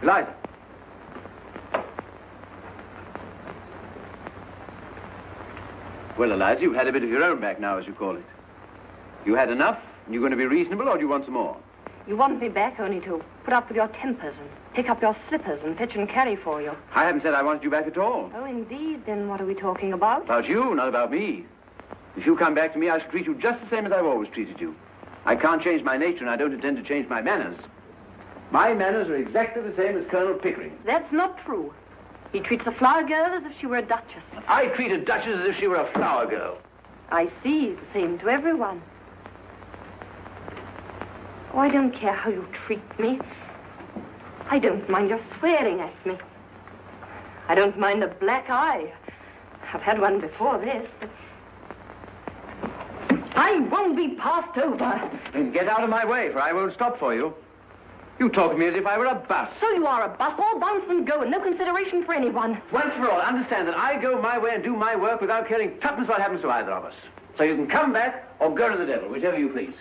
Eliza. Well, Eliza, you've had a bit of your own back now, as you call it. You had enough, and you're going to be reasonable, or do you want some more? You want me back only to put up with your tempers and pick up your slippers and fetch and carry for you. I haven't said I wanted you back at all. Oh, indeed. Then what are we talking about? About you, not about me. If you come back to me, I shall treat you just the same as I've always treated you. I can't change my nature, and I don't intend to change my manners. My manners are exactly the same as Colonel Pickering. That's not true. He treats a flower girl as if she were a duchess. I treat a duchess as if she were a flower girl. I see. The same to everyone. Oh, I don't care how you treat me. I don't mind your swearing at me. I don't mind a black eye. I've had one before this, but I won't be passed over. Then get out of my way, for I won't stop for you. You talk to me as if I were a bus. So you are a bus, all bounce and go, and no consideration for anyone. Once for all, understand that I go my way and do my work without caring tuppence what happens to either of us. So you can come back or go to the devil, whichever you please.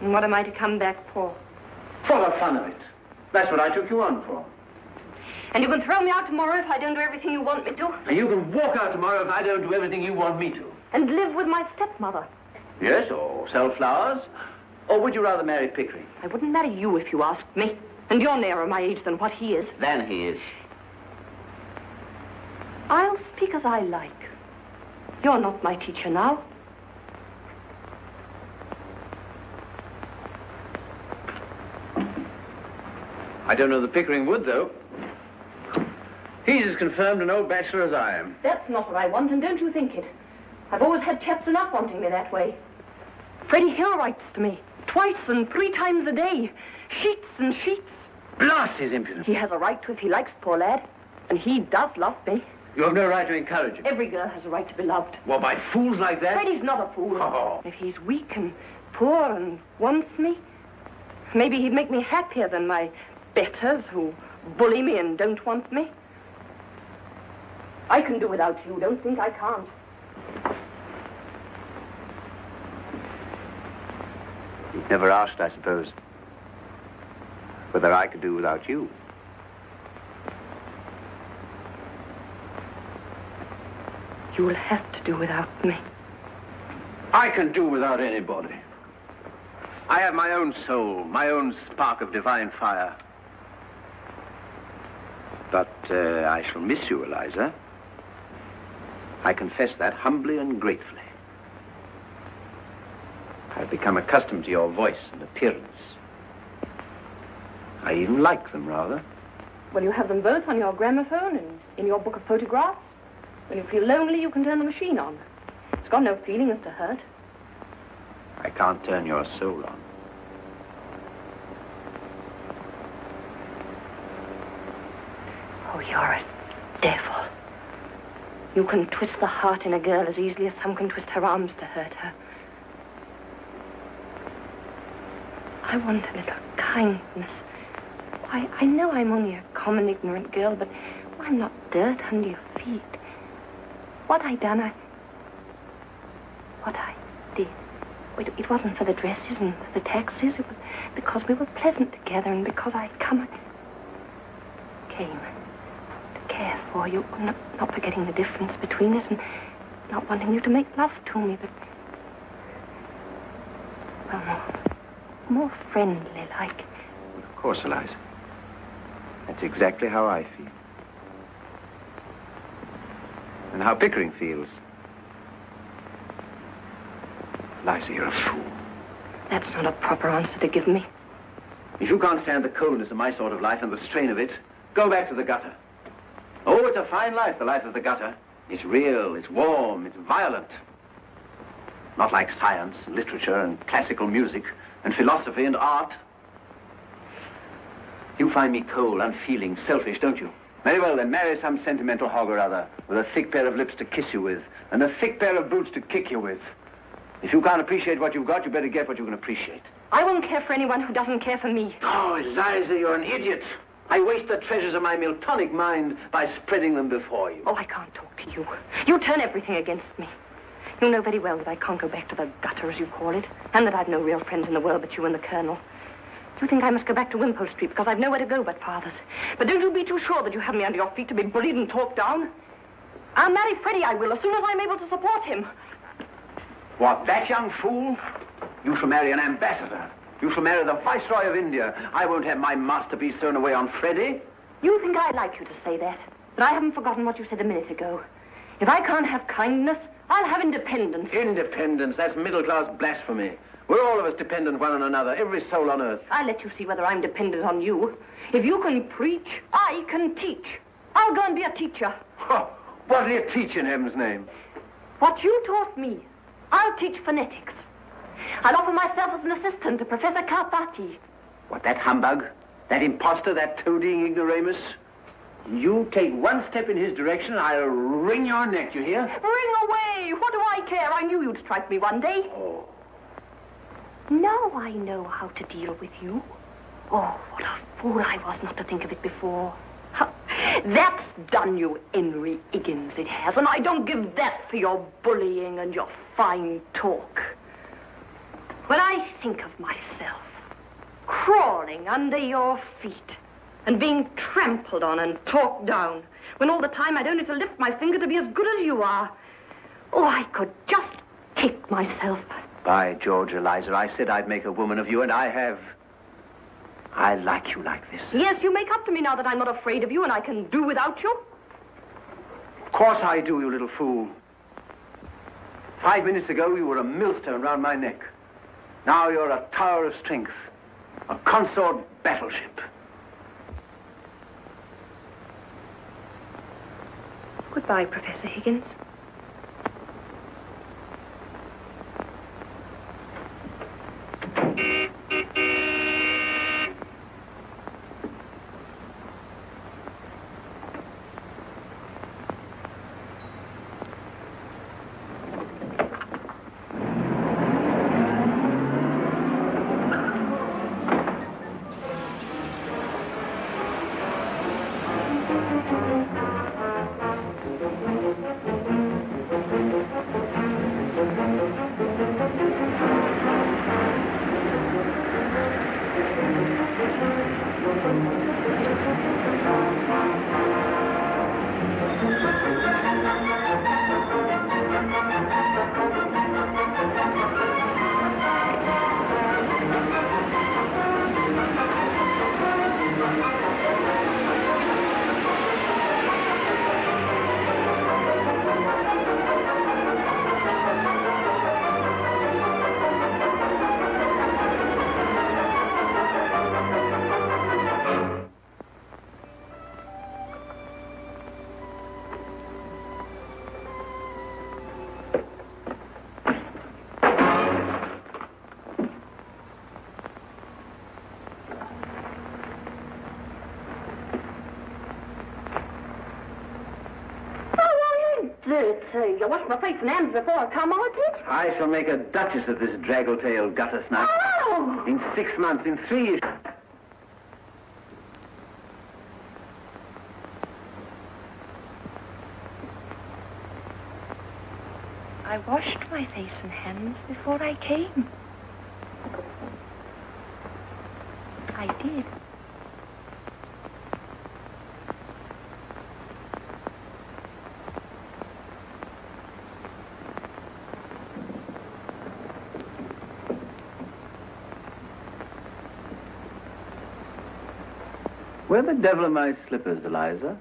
And what am I to come back for? For the fun of it. That's what I took you on for. And you can throw me out tomorrow if I don't do everything you want me to. And you can walk out tomorrow if I don't do everything you want me to. And live with my stepmother. Yes, or sell flowers. Or would you rather marry Pickering? I wouldn't marry you if you asked me. And you're nearer my age than what he is. Than he is. I'll speak as I like. You're not my teacher now. I don't know that Pickering would, though. He's as confirmed an old bachelor as I am. That's not what I want, and don't you think it. I've always had chaps enough wanting me that way. Freddie Hill writes to me, twice and 3 times a day. Sheets and sheets. Blast his impudence. He has a right to if he likes, poor lad. And he does love me. You have no right to encourage him. Every girl has a right to be loved. Well, by fools like that? Freddie's not a fool. Oh. If he's weak and poor and wants me, maybe he'd make me happier than my betters who bully me and don't want me. I can do without you. Don't think I can't. You've never asked, I suppose, whether I could do without you. You'll have to do without me. I can do without anybody. I have my own soul, my own spark of divine fire. But I shall miss you, Eliza. I confess that humbly and gratefully. I've become accustomed to your voice and appearance. I even like them, rather. Well, you have them both on your gramophone and in your book of photographs. When you feel lonely, you can turn the machine on. It's got no feelings to hurt. I can't turn your soul on. Oh, you're a devil. You can twist the heart in a girl as easily as some can twist her arms to hurt her. I want a little kindness. Why, I know I'm only a common, ignorant girl, but I'm not dirt under your feet. What I done, what I did, it wasn't for the dresses and for the taxis. It was because we were pleasant together and because I came to care for you, not forgetting the difference between us and not wanting you to make love to me, but, well, more friendly, like. Of course, Eliza. That's exactly how I feel. And how Pickering feels. Eliza, you're a fool. That's not a proper answer to give me. If you can't stand the coldness of my sort of life and the strain of it, go back to the gutter. Oh, it's a fine life, the life of the gutter. It's real, it's warm, it's violent. Not like science, literature, and classical music, and philosophy and art. You find me cold, unfeeling, selfish, don't you? Very well, then marry some sentimental hog or other with a thick pair of lips to kiss you with and a thick pair of boots to kick you with. If you can't appreciate what you've got, you better get what you can appreciate. I won't care for anyone who doesn't care for me. Oh, Eliza, you're an idiot. I waste the treasures of my Miltonic mind by spreading them before you. Oh, I can't talk to you. You turn everything against me. You know very well that I can't go back to the gutter, as you call it, and that I've no real friends in the world but you and the Colonel. You think I must go back to Wimpole Street because I've nowhere to go but Father's. But don't you be too sure that you have me under your feet to be bullied and talked down. I'll marry Freddie, I will, as soon as I'm able to support him. What, that young fool? You shall marry an ambassador. You shall marry the Viceroy of India. I won't have my masterpiece thrown away on Freddie. You think I'd like you to say that? But I haven't forgotten what you said a minute ago. If I can't have kindness, I'll have independence. Independence? That's middle-class blasphemy. We're all of us dependent one on another, every soul on earth. I'll let you see whether I'm dependent on you. If you can preach, I can teach. I'll go and be a teacher. Oh, what do you teach in heaven's name? What you taught me, I'll teach phonetics. I'll offer myself as an assistant to Professor Carpati. What, that humbug? That imposter, that toadying ignoramus? You take one step in his direction, I'll wring your neck, you hear? Wring away! What do I care? I knew you'd strike me one day. Oh. Now I know how to deal with you. Oh, what a fool I was not to think of it before. That's done you, Henry Higgins, it has, and I don't give that for your bullying and your fine talk. When I think of myself crawling under your feet and being trampled on and talked down, when all the time I'd only to lift my finger to be as good as you are, oh, I could just kick myself. By George, Eliza, I said I'd make a woman of you, and I have. I like you like this. Yes, you make up to me now that I'm not afraid of you and I can do without you. Of course I do, you little fool. 5 minutes ago, you were a millstone round my neck. Now you're a tower of strength, a consort battleship. Goodbye, Professor Higgins. You wash my face and hands before I come on it? I shall make a duchess of this draggle-tailed gutter snuff. Oh! In 6 months, in 3 years. I washed my face and hands before I came. I did. Where the devil are my slippers, Eliza?